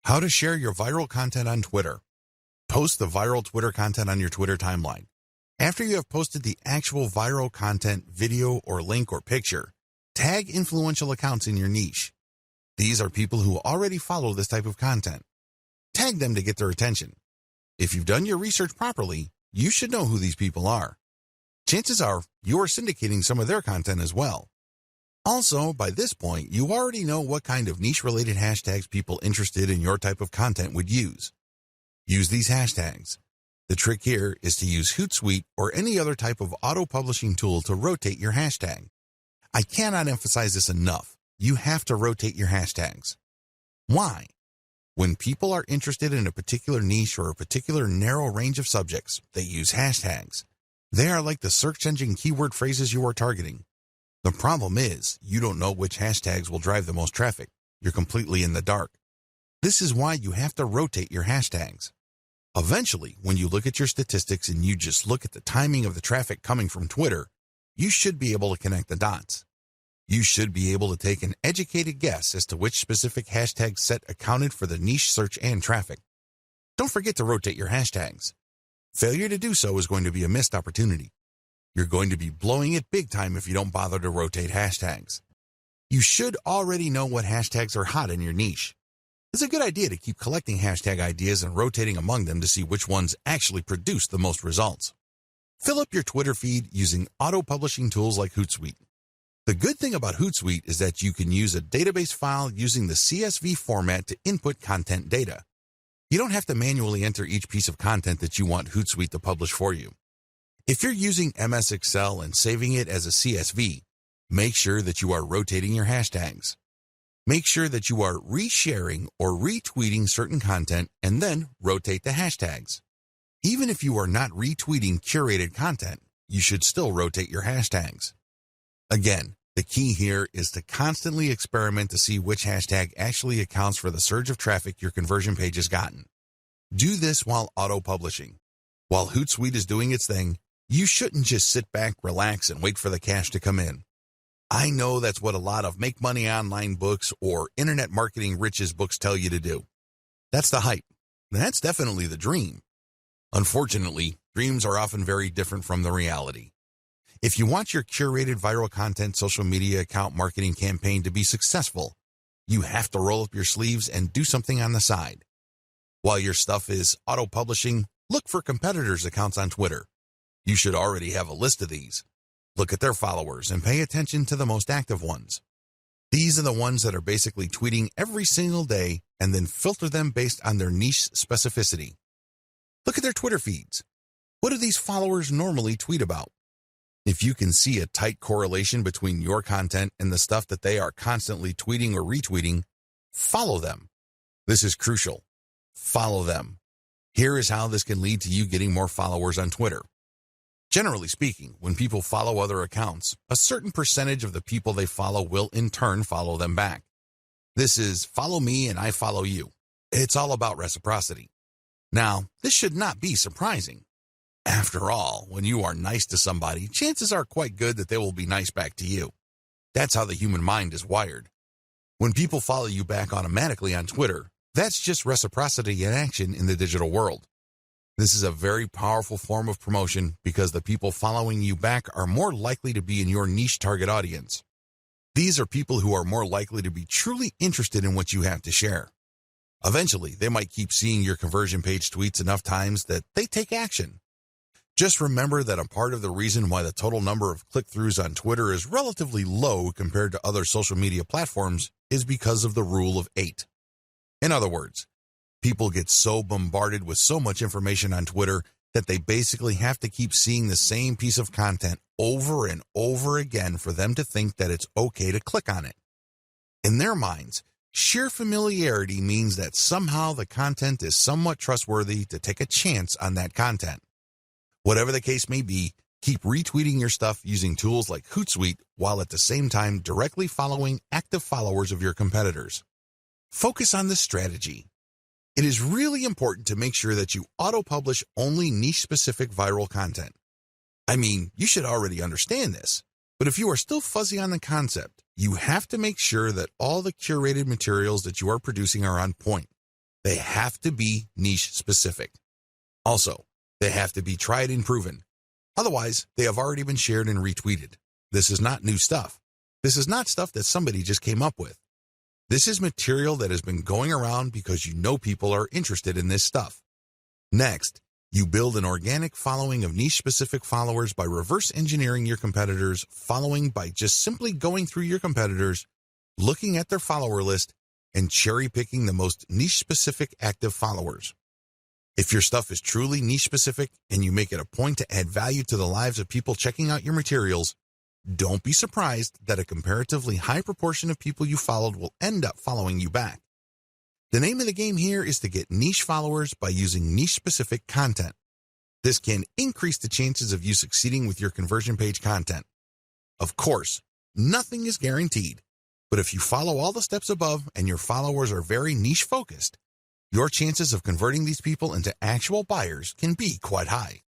How to share your viral content on Twitter. Post the viral Twitter content on your Twitter timeline. After you have posted the actual viral content, video or link or picture, tag influential accounts in your niche. These are people who already follow this type of content. Tag them to get their attention. If you've done your research properly, you should know who these people are. Chances are you are syndicating some of their content as well. Also, by this point, you already know what kind of niche-related hashtags people interested in your type of content would use. Use these hashtags. The trick here is to use Hootsuite or any other type of auto-publishing tool to rotate your hashtag. I cannot emphasize this enough. You have to rotate your hashtags. Why? When people are interested in a particular niche or a particular narrow range of subjects, they use hashtags. They are like the search engine keyword phrases you are targeting. The problem is, you don't know which hashtags will drive the most traffic. You're completely in the dark. This is why you have to rotate your hashtags. Eventually, when you look at your statistics and you just look at the timing of the traffic coming from Twitter, you should be able to connect the dots. You should be able to take an educated guess as to which specific hashtag set accounted for the niche search and traffic. Don't forget to rotate your hashtags. Failure to do so is going to be a missed opportunity. You're going to be blowing it big time if you don't bother to rotate hashtags. You should already know what hashtags are hot in your niche. It's a good idea to keep collecting hashtag ideas and rotating among them to see which ones actually produce the most results. Fill up your Twitter feed using auto-publishing tools like Hootsuite. The good thing about Hootsuite is that you can use a database file using the CSV format to input content data. You don't have to manually enter each piece of content that you want Hootsuite to publish for you. If you're using MS Excel and saving it as a CSV, make sure that you are rotating your hashtags. Make sure that you are resharing or retweeting certain content and then rotate the hashtags. Even if you are not retweeting curated content, you should still rotate your hashtags. Again, the key here is to constantly experiment to see which hashtag actually accounts for the surge of traffic your conversion page has gotten. Do this while auto-publishing. While Hootsuite is doing its thing, you shouldn't just sit back, relax, and wait for the cash to come in. I know that's what a lot of Make Money Online books or Internet Marketing Riches books tell you to do. That's the hype. That's definitely the dream. Unfortunately, dreams are often very different from the reality. If you want your curated viral content social media account marketing campaign to be successful, you have to roll up your sleeves and do something on the side. While your stuff is auto-publishing, look for competitors' accounts on Twitter. You should already have a list of these. Look at their followers and pay attention to the most active ones. These are the ones that are basically tweeting every single day and then filter them based on their niche specificity. Look at their Twitter feeds. What do these followers normally tweet about? If you can see a tight correlation between your content and the stuff that they are constantly tweeting or retweeting, follow them. This is crucial. Follow them. Here is how this can lead to you getting more followers on Twitter. Generally speaking, when people follow other accounts, a certain percentage of the people they follow will in turn follow them back. This is follow me and I follow you. It's all about reciprocity. Now, this should not be surprising. After all, when you are nice to somebody, chances are quite good that they will be nice back to you. That's how the human mind is wired. When people follow you back automatically on Twitter, that's just reciprocity in action in the digital world. This is a very powerful form of promotion because the people following you back are more likely to be in your niche target audience. These are people who are more likely to be truly interested in what you have to share. Eventually, they might keep seeing your conversion page tweets enough times that they take action. Just remember that a part of the reason why the total number of click-throughs on Twitter is relatively low compared to other social media platforms is because of the rule of 8. In other words, people get so bombarded with so much information on Twitter that they basically have to keep seeing the same piece of content over and over again for them to think that it's okay to click on it. In their minds, sheer familiarity means that somehow the content is somewhat trustworthy to take a chance on that content. Whatever the case may be, keep retweeting your stuff using tools like Hootsuite while at the same time directly following active followers of your competitors. Focus on this strategy. It is really important to make sure that you auto-publish only niche-specific viral content. I mean, you should already understand this, but if you are still fuzzy on the concept, you have to make sure that all the curated materials that you are producing are on point. They have to be niche specific. Also, they have to be tried and proven. Otherwise, they have already been shared and retweeted. This is not new stuff. This is not stuff that somebody just came up with. This is material that has been going around because you know people are interested in this stuff. Next, you build an organic following of niche-specific followers by reverse engineering your competitors' following by just simply going through your competitors, looking at their follower list, and cherry-picking the most niche-specific active followers. If your stuff is truly niche-specific and you make it a point to add value to the lives of people checking out your materials, don't be surprised that a comparatively high proportion of people you followed will end up following you back. The name of the game here is to get niche followers by using niche-specific content. This can increase the chances of you succeeding with your conversion page content. Of course, nothing is guaranteed, but if you follow all the steps above and your followers are very niche-focused, your chances of converting these people into actual buyers can be quite high.